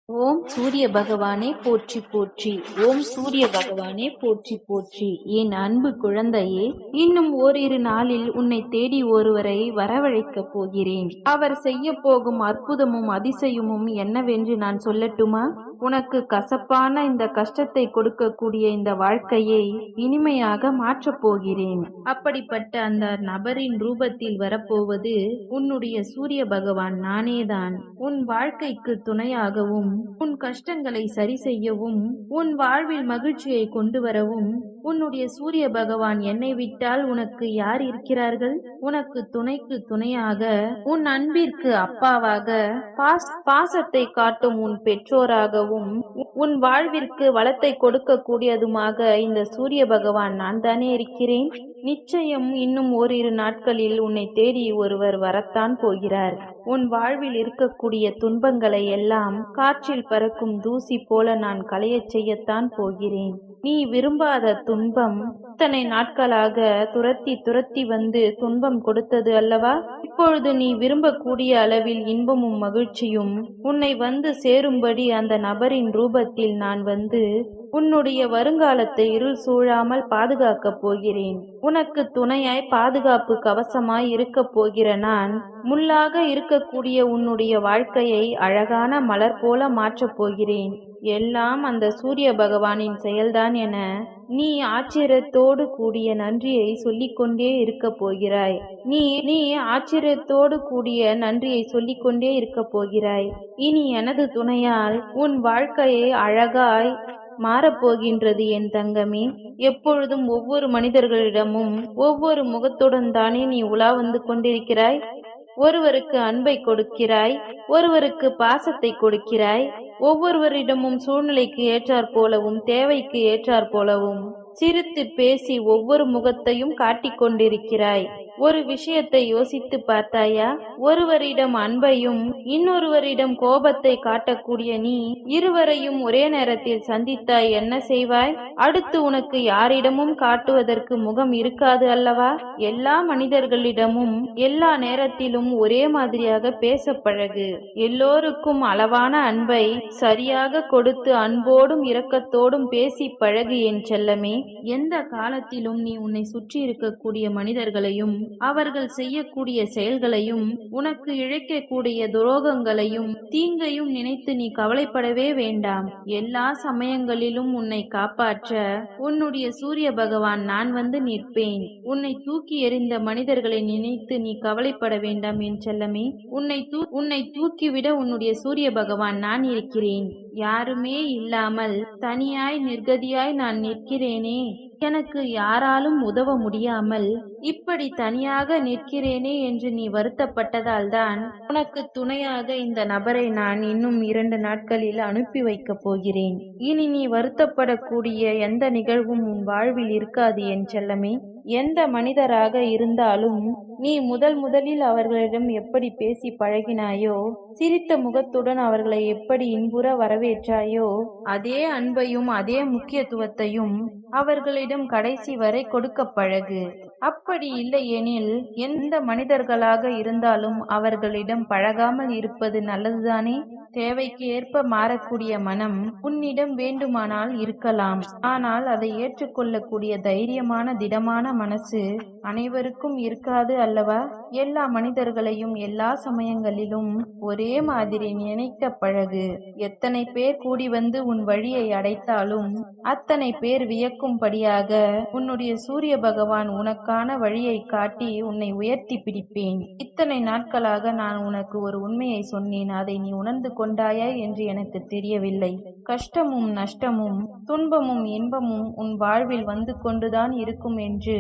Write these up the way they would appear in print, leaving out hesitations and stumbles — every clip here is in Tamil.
ஓம் சூரிய பகவானே போற்றி போற்றி. ஓம் சூரிய பகவானே போற்றி போற்றி. என் அன்பு குழந்தையே, இன்னும் ஓரிரு நாளில் உன்னை தேடி ஒருவரை வரவழைக்கப் போகிறேன். அவர் செய்ய போகும் அற்புதமும் அதிசயமும் என்னவென்று நான் சொல்லட்டுமா? உனக்கு கசப்பான இந்த கஷ்டத்தை கொடுக்கக்கூடிய இந்த வாழ்க்கையை இனிமையாக மாற்றப் போகிறேன். அப்படிப்பட்ட அந்த நபரின் ரூபத்தில் வரப்போவது உன்னுடைய சூரிய பகவான் நானேதான். உன் வாழ்க்கைக்கு துணையாகவும், உன் கஷ்டங்களை சரி செய்யவும், உன் வாழ்வில் மகிழ்ச்சியை கொண்டு வரவும் உன்னுடைய சூரிய பகவான் என்னை விட்டால் உனக்கு யார் இருக்கிறார்கள்? உனக்கு துணைக்கு துணையாக, உன் அன்பிற்கு அப்பாவாக, பாசத்தை காட்டும் உன் பெற்றோராகவும், உன் வாழ்விற்கு வளத்தை கொடுக்க கூடியதுமாக இந்த சூரிய பகவான் நான் தானே இருக்கிறேன். நிச்சயம் இன்னும் ஓரிரு நாட்களில் உன்னை தேடி ஒருவர் வரத்தான் போகிறார். உன் வாழ்வில் இருக்கக்கூடிய துன்பங்களை எல்லாம் காற்றில் பறக்கும் தூசி போல நான் களையச் செய்யத்தான் போகிறேன். நீ விரும்பாத துன்பம் இத்தனை நாட்களாக துரத்தி வந்து துன்பம் கொடுத்தது அல்லவா? இப்பொழுது நீ விரும்பக்கூடிய அளவில் இன்பமும் மகிழ்ச்சியும் உன்னை வந்து சேரும்படி அந்த நபரின் ரூபத்தில் நான் வந்து உன்னுடைய வருங்காலத்தை இருள் சூழாமல் பாதுகாக்கப் போகிறேன். உனக்கு துணையாய் பாதுகாப்பு கவசமாய் இருக்க போகிற நான் முள்ளாக இருக்கக்கூடிய உன்னுடைய வாழ்க்கையை அழகான மலர் போல மாற்றப் போகிறேன். எல்லாம் அந்த சூரிய பகவானின் செயல்தான் என நீ ஆச்சரியத்தோடு கூடிய நன்றியை சொல்லிக்கொண்டே இருக்க போகிறாய். நீ ஆச்சரியத்தோடு கூடிய நன்றியை சொல்லிக்கொண்டே இருக்க போகிறாய். இனி எனது துணையால் உன் வாழ்க்கையை அழகாய் மாறப்போகின்றது என் தங்கமே. எப்பொழுதும் ஒவ்வொரு மனிதர்களிடமும் ஒவ்வொரு முகத்துடன் தானே நீ உலா வந்து கொண்டிருக்கிறாய். ஒருவருக்கு அன்பை கொடுக்கிறாய், ஒருவருக்கு பாசத்தை கொடுக்கிறாய். ஒவ்வொருவரிடமும் சூழ்நிலைக்கு ஏற்றாற் போலவும் தேவைக்கு ஏற்றாற் போலவும் சிரித்து பேசி ஒவ்வொரு முகத்தையும் காட்டிக் கொண்டிருக்கிறாய். ஒரு விஷயத்தை யோசித்து பார்த்தாயா? ஒருவரிடம் அன்பையும் இன்னொருவரிடம் கோபத்தை காட்டக்கூடிய நீ இருவரையும் ஒரே நேரத்தில் சந்தித்தாய் என்ன செய்வாய்? அடுத்து உனக்கு யாரிடமும் காட்டுவதற்கு முகம் இருக்காது அல்லவா? எல்லா மனிதர்களிடமும் எல்லா நேரத்திலும் ஒரே மாதிரியாக பேச பழகு. எல்லோருக்கும் அளவான அன்பை சரியாக கொடுத்து அன்போடும் இரக்கத்தோடும் பேசி பழகு என் செல்லமே. எந்த காலத்திலும் நீ உன்னை சுற்றி இருக்கக்கூடிய மனிதர்களையும் அவர்கள் செய்யக்கூடிய செயல்களையும் உனக்கு இழைக்கக்கூடிய துரோகங்களையும் தீங்கையும் நினைத்து நீ கவலைப்படவே வேண்டாம். எல்லா சமயங்களிலும் உன்னை காப்பாற்ற உன்னுடைய சூரிய பகவான் நான் வந்து நிற்பேன். உன்னை தூக்கி எறிந்த மனிதர்களை நினைத்து நீ கவலைப்பட வேண்டாம் என் செல்லமே. உன்னை தூக்கிவிட உன்னுடைய சூரிய பகவான் நான் இருக்கிறேன். யாருமே இல்லாமல் தனியாய் நிர்கதியாய் நான் நிற்கிறேனே, எனக்கு யாராலும் உதவ முடியாமல் இப்படி தனியாக நிற்கிறேனே என்று நீ வருத்தப்பட்டதால் தான் உனக்கு துணையாக இந்த நபரை நான் இன்னும் 2 நாட்களில் அனுப்பி வைக்கப் போகிறேன். இனி நீ வருத்தப்படக்கூடிய எந்த நிகழ்வும் உன் வாழ்வில் இருக்காது என் செல்லமே. எந்த மனிதராக இருந்தாலும் நீ முதலில் அவர்களிடம் எப்படி பேசி பழகினாயோ, சிரித்த முகத்துடன் அவர்களை எப்படி இன்புற வரவேற்றாயோ, அதே அன்பையும் அதே முக்கியத்துவத்தையும் அவர்களிடம் கடைசி வரை கொடுக்க பழகு. அப்படி இல்லையெனில் எந்த மனிதர்களாக இருந்தாலும் அவர்களிடம் பழகாமல் இருப்பது நல்லதுதானே? தேவைக்கு ஏற்ப மாறக்கூடிய மனம் உன்னிடம் வேண்டுமானால் இருக்கலாம். ஆனால் அதை ஏற்றுக்கொள்ளக்கூடிய தைரியமான திடமான மனசு அனைவருக்கும் இருக்காது அல்லவா? எல்லா மனிதர்களையும் எல்லா சமயங்களிலும் ஒரே மாதிரி நினைக்க பழகு. எத்தனை பேர் கூடி வந்து உன் வழியை அடைத்தாலும் அத்தனை பேர் வியக்கும்படியாக உன்னுடைய சூரிய பகவான் உனக்கான வழியை காட்டி உன்னை உயர்த்தி பிடிப்பேன். இத்தனை நாட்களாக நான் உனக்கு ஒரு உண்மையை சொன்னேன். அதை நீ உணர்ந்து கொண்டாயா என்று எனக்கு தெரியவில்லை. கஷ்டமும் நஷ்டமும் துன்பமும் இன்பமும் உன் வாழ்வில் வந்து கொண்டுதான் இருக்கும் என்று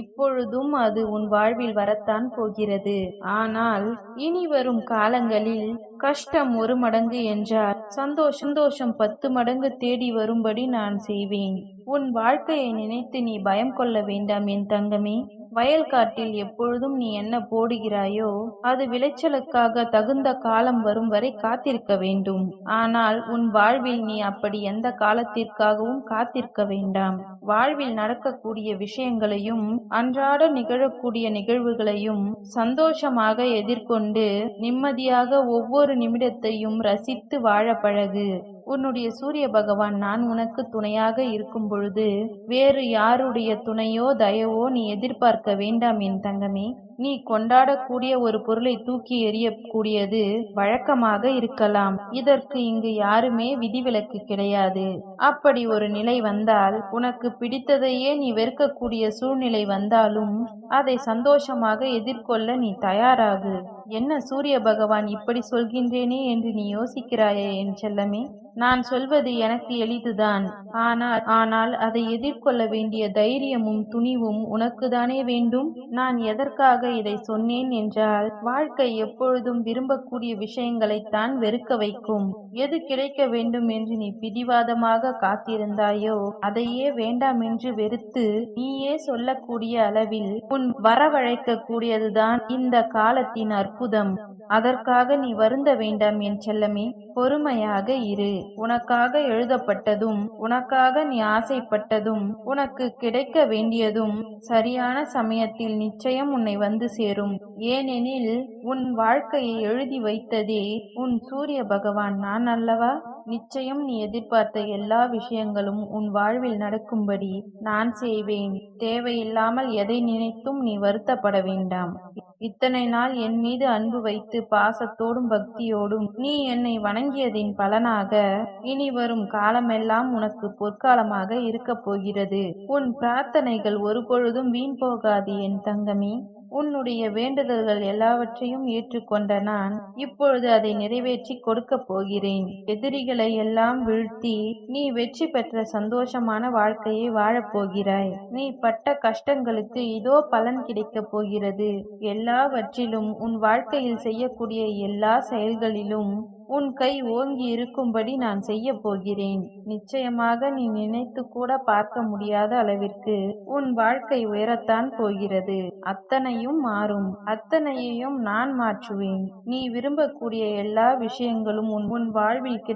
இப்பொழுதும் அது உன் வாழ்வில் வரத்தான் போகிறது. ஆனால் இனி வரும் காலங்களில் கஷ்டம் 1 மடங்கு என்றால் சந்தோஷம் 10 மடங்கு தேடி வரும்படி நான் செய்வேன். உன் வாழ்க்கையை நினைத்து நீ பயம் கொள்ள வேண்டாம் என் தங்கமே. வயல்காட்டில் எப்பொழுதும் நீ என்ன போடுகிறாயோ அது விளைச்சலுக்காக தகுந்த காலம் வரும் வரை காத்திருக்க வேண்டும். ஆனால் உன் வாழ்வில் நீ அப்படி எந்த காலத்திற்காகவும் காத்திருக்க வேண்டாம். வாழ்வில் நடக்கக்கூடிய விஷயங்களையும் அன்றாட நிகழக்கூடிய நிகழ்வுகளையும் சந்தோஷமாக எதிர்கொண்டு நிம்மதியாக ஒவ்வொரு நிமிடத்தையும் ரசித்து வாழ பழகு. உன்னுடைய சூரிய பகவான் நான் உனக்கு துணையாக இருக்கும் பொழுது வேறு யாருடைய துணையோ தயவோ நீ எதிர்பார்க்க வேண்டாம் என் தங்கமே. நீ கொண்டாடக்கூடிய ஒரு பொருளை தூக்கி எறியக்கூடியது வழக்கமாக இருக்கலாம். இதற்கு இங்கு யாருமே விதிவிலக்கு கிடையாது. அப்படி ஒரு நிலை வந்தால், உனக்கு பிடித்ததையே நீ வெறுக்கக்கூடிய சூழ்நிலை வந்தாலும் அதை சந்தோஷமாக எதிர்கொள்ள நீ தயாராகு. என்ன சூரிய பகவான் இப்படி சொல்கின்றேனே என்று நீ யோசிக்கிறாயே என் செல்லமே? நான் சொல்வது எனக்கு எளிதுதான். ஆனால் அதை எதிர்கொள்ள வேண்டிய தைரியமும் துணிவும் உனக்குதானே வேண்டும். நான் எதற்காக இதை சொன்னேன் என்றால், வாழ்க்கை எப்பொழுதும் விரும்பக்கூடிய விஷயங்களைத்தான் வெறுக்க வைக்கும். எது கிடைக்க வேண்டும் என்று நீ பிடிவாதமாக காத்திருந்தாயோ அதையே வேண்டாம் என்று வெறுத்து நீயே சொல்லக்கூடிய அளவில் உன் வரவழைக்க கூடியதுதான் இந்த காலத்தின் அற்புதம். அதற்காக நீ வருந்த வேண்டாம் என் செல்லமே. பொறுமையாக இரு. உனக்காக எழுதப்பட்டதும் உனக்காக நீ ஆசைப்பட்டதும் உனக்கு கிடைக்க வேண்டியதும் சரியான சமயத்தில் நிச்சயம் உன்னை வந்து சேரும். ஏனெனில் உன் வாழ்க்கையை எழுதி வைத்ததே உன் சூரிய பகவான் நான் அல்லவா? நிச்சயம் நீ எதிர்பார்த்த எல்லா விஷயங்களும் உன் வாழ்வில் நடக்கும்படி நான் செய்வேன். தேவையில்லாமல் எதை நினைத்தும் நீ வருத்தப்பட வேண்டாம். இத்தனை நாள் என் மீது அன்பு வைத்து பாசத்தோடும் பக்தியோடும் நீ என்னை வணங்கியதின் பலனாக இனி வரும் காலமெல்லாம் உனக்கு பொற்காலமாக இருக்கப் போகிறது. உன் பிரார்த்தனைகள் ஒருபொழுதும் வீண் போகாது என் தங்கமே. உன்னுடைய வேண்டுதல்கள் எல்லாவற்றையும் ஏற்றுக்கொண்ட நான் இப்பொழுது அதை நிறைவேற்றி கொடுக்கப் போகிறேன். எதிரிகளை எல்லாம் வீழ்த்தி நீ வெற்றி பெற்ற சந்தோஷமான வாழ்க்கையை வாழப்போகிறாய். நீ பட்ட கஷ்டங்களுக்கு இதோ பலன் கிடைக்கப் போகிறது. எல்லாவற்றிலும் உன் வாழ்க்கையில் செய்யக்கூடிய எல்லா செயல்களிலும் உன் கை ஓங்கி இருக்கும்படி நான் செய்ய போகிறேன். நிச்சயமாக நீ நினைத்து கூட பார்க்க முடியாத அளவிற்கு உன் வாழ்க்கை உயரத்தான் போகிறது. அத்தனையும் மாறும். அத்தனையையும் நான் மாற்றுவேன். நீ விரும்பக்கூடிய எல்லா விஷயங்களும் உன் வாழ்வில்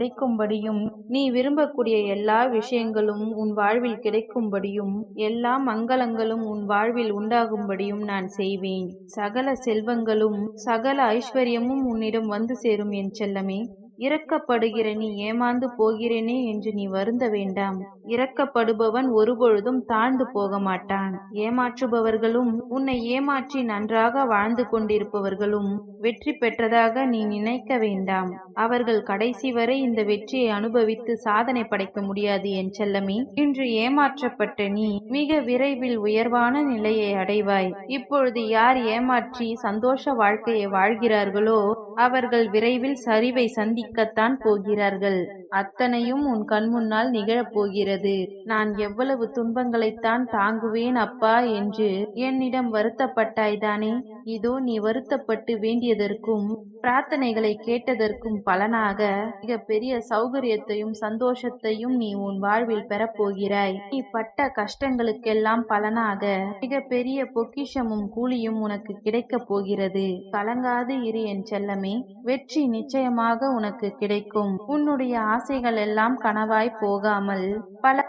கிடைக்கும்படியும் எல்லா மங்களங்களும் உன் வாழ்வில் உண்டாகும்படியும் நான் செய்வேன். சகல செல்வங்களும் சகல ஐஸ்வர்யமும் உன்னிடம் வந்து சேரும் என் செல்லமே. இரக்கப்படுகிற நீ ஏமாந்து போகிறேனே என்று நீ வருந்த வேண்டாம். இரக்கப்படுபவன் ஒருபொழுதும் தாழ்ந்து போக மாட்டான். ஏமாற்றுபவர்களும் உன்னை ஏமாற்றி நன்றாக வாழ்ந்து கொண்டிருப்பவர்களும் வெற்றி பெற்றதாக நீ நினைக்க வேண்டாம். அவர்கள் கடைசி வரை இந்த வெற்றியை அனுபவித்து சாதனை படைக்க முடியாது என் செல்லமே. இன்று ஏமாற்றப்பட்ட நீ மிக விரைவில் உயர்வான நிலையை அடைவாய். இப்பொழுது யார் ஏமாற்றி சந்தோஷ வாழ்க்கையை வாழ்கிறார்களோ அவர்கள் விரைவில் சரிவை சந்திக்கத்தான் போகிறார்கள். அத்தனையும் உன் கண்முன்னால் நிகழப்போகிறது. நான் எவ்வளவு துன்பங்களைத்தான் தாங்குவேன் அப்பா என்று என்னிடம் வருத்தப்பட்டாய்தானே? இதோ நீ வருத்தப்பட்டு வேண்டியதற்கும் பிரார்த்தனைகளை கேட்டதற்கும் பலனாக மிக பெரிய சௌகரியத்தையும் சந்தோஷத்தையும் நீ உன் வாழ்வில் பெறப்போகிறாய். நீ பட்ட கஷ்டங்களுக்கெல்லாம் பலனாக மிக பெரிய பொக்கிஷமும் கூலியும் உனக்கு கிடைக்கப் போகிறது. கலங்காது இரு என் செல்லமே. வெற்றி நிச்சயமாக உனக்கு கிடைக்கும். உன்னுடைய ஆசைகள் எல்லாம் கனவாய் போகாமல்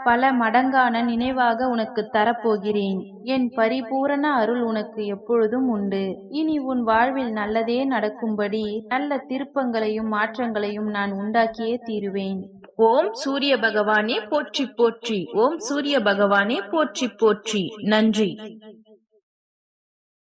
பல மடங்கான நினைவாக உனக்கு தரப்போகிறேன். என் பரிபூரண அருள் உனக்கு எப்பொழுதும் உண்டு. இனி உன் வாழ்வில் நல்லதே நடக்கும்படி நல்ல திருப்பங்களையும் மாற்றங்களையும் நான் உண்டாக்கியே தீருவேன். ஓம் சூரிய பகவானே போற்றி போற்றி. ஓம் சூரிய பகவானே போற்றி போற்றி. நன்றி.